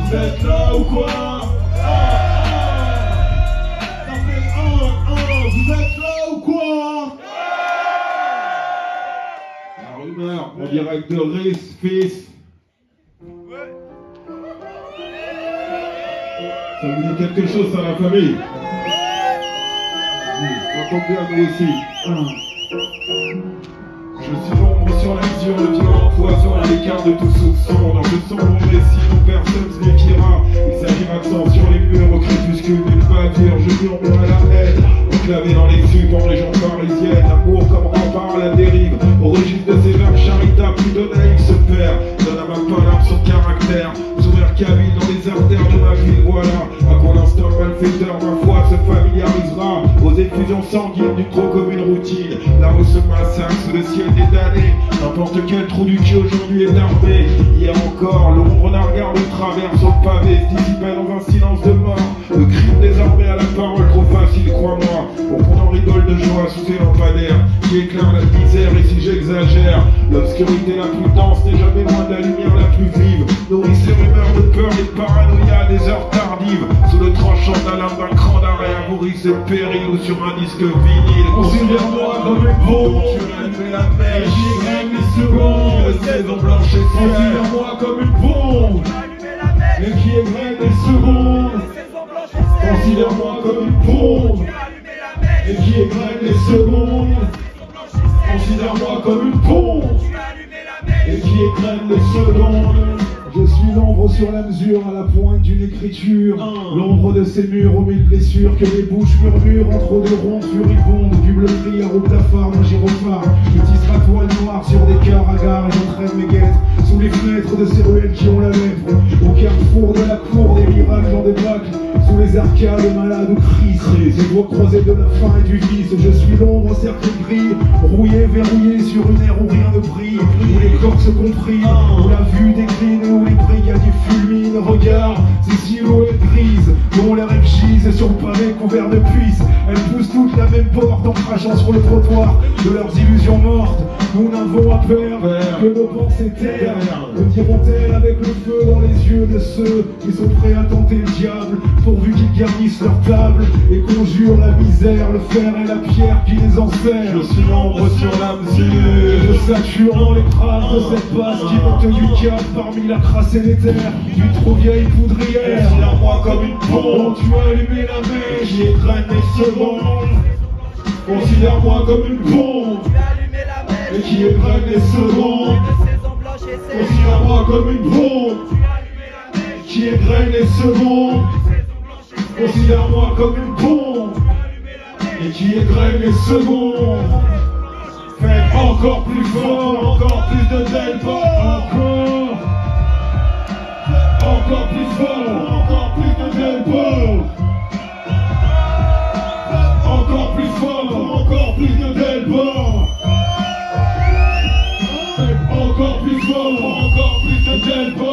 Vous êtes là ou quoi? Ça fait 1, vous êtes là ou quoi? La rumeur, en direct de Riz, fils. Ça vous dit quelque chose, ça, la famille? J'entends bien, nous aussi. Je suis l'ombre sur la mesure, le violent poison à l'écart de tout soupçon. Dans le sombre récit où personne se méfiera, il s'agira de sang sur les murs, au crépuscule d'une pâture. Je murmure à la haine, enclavé dans les tubes en région parisienne. L'amour comme rempart à la dérive, au registre de ces verbes charitables, plus de naïf se perd. Donne à ma palabre son caractère, sourire cabine dans les artères de ma vie. Voilà, à quoi l'instant malfaiteur, ma foi se familiarisera aux effusions sanguines d'une trop commune routine. Là où se massacre sous le ciel des damnés, n'importe quel trou du cul aujourd'hui est armé. Hier encore, l'ombre d'un regard de travers sur le pavé se dissipait dans un silence de mort. Le crime désormais à la parole trop facile, crois-moi, pour qu'on en rigole de joie sous ces lampadaires qui éclairent la misère. Et si j'exagère, l'obscurité la plus dense n'est jamais loin de la lumière la plus vive. Nourrit ces rumeurs de peur et de paranoïa à des heures tardives, sous le tranchant d'alarme d'un cran d'arrêt, amoureux ce péril ou sur un disque vinyle. Considère-moi comme une bombe, tu as allumé la mèche, j'y règne les secondes, le saison blanche et fière. Considère-moi comme une bombe, et qui égrène les secondes. Considère-moi comme une bombe, et qui égrène les secondes. Considère-moi comme une bombe, et qui égrène les secondes. Je suis l'ombre sur la mesure, à la pointe d'une écriture. L'ombre de ces murs aux mille blessures, que les bouches murmurent entre deux rondes furibondes. Du bleu criard au plafard, d'un gyrophare, je tisserai toile noire sur des cœurs hagards. Et j'entraîne mes guettes sous les fenêtres de ces ruelles qui ont la lèvre. Au carrefour de la cour, des miracles en débâcle, sous les arcades malades ou crises. Les doigts croisés de la faim et du vice. Je suis l'ombre au cercle gris, rouillé, verrouillé sur une ère où rien ne brille, où les corps se compriment, où la vue décline, où les brigades fulminent. Regarde ces silhouettes grises dont l'air exquise sur le pavé couvert de puces. Elles poussent toutes la même porte en crachant sur le trottoir de leurs illusions mortes. Nous n'avons à perdre que nos pensées terres. Le diront-elles avec le feu dans les yeux de ceux qui sont prêts à tenter le diable, pourvu qu'ils garnissent leur table et conjurent la misère, le fer et la pierre qui les enserrent. Je suis l'ombre sur la mesure, Je sature dans les traces de cette base qui monte du cap parmi la crasse et les terres d'une trop vieille poudrière. Considère-moi comme une bombe, Tu as allumé la mèche qui égrène les secondes. Considère-moi comme une bombe, et qui égrène les secondes. Considère-moi comme une bombe, qui égrène les secondes. Considère-moi comme une bombe, et qui égrène les secondes. Faites encore plus fort, encore plus de tempo. Encore plus fort, encore plus de tempo. Encore plus fort, encore plus de tempo. Encore plus fort, encore plus de tempo.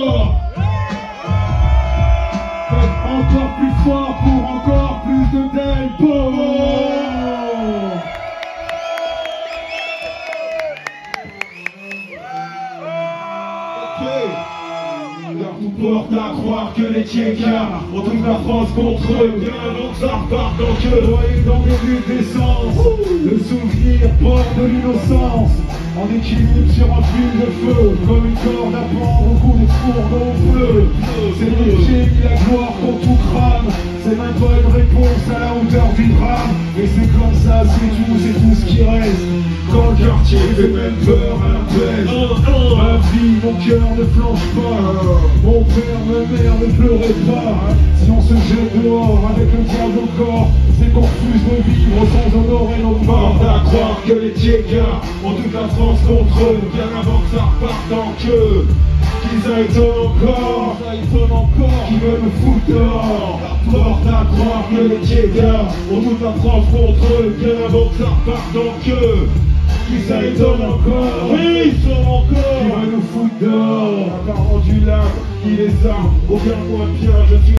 Encore plus fort pour encore plus de tempo. Car tout porte à croire que les tiécards ont toute la France contre eux. Bien donc ça repart dans que voyez dans mes luttes d'essence. Le souvenir porte de l'innocence, en équilibre sur un fil de feu, comme une corde à pendre au bout des fourgons bleus. C'est le métier qui la gloire qu'on tout crame. C'est même pas une réponse à la hauteur du drame. Et c'est comme ça, c'est tout ce qui reste. Quand le quartier fait même peur à la peste. Ma vie, mon cœur ne flanche pas. Mon père, ma mère, ne pleurez pas. Si on se jette dehors avec le diable au corps, c'est qu'on refuse de vivre sans honorer nos morts. À croire que les tiécards ont toute la France contre eux, bien avant que ça reparte en queue. Qu'ils étonnent encore, qui veulent me foutre dehors. Porte à croire que les tiécards ont toute la France contre eux, bien avant que ça reparte en queue. Qu'ils s'étonnent encore, oui, ils sont encore, qui veulent nous foutre dehors. La part rendu là, qui les a, regarde-moi bien, je suis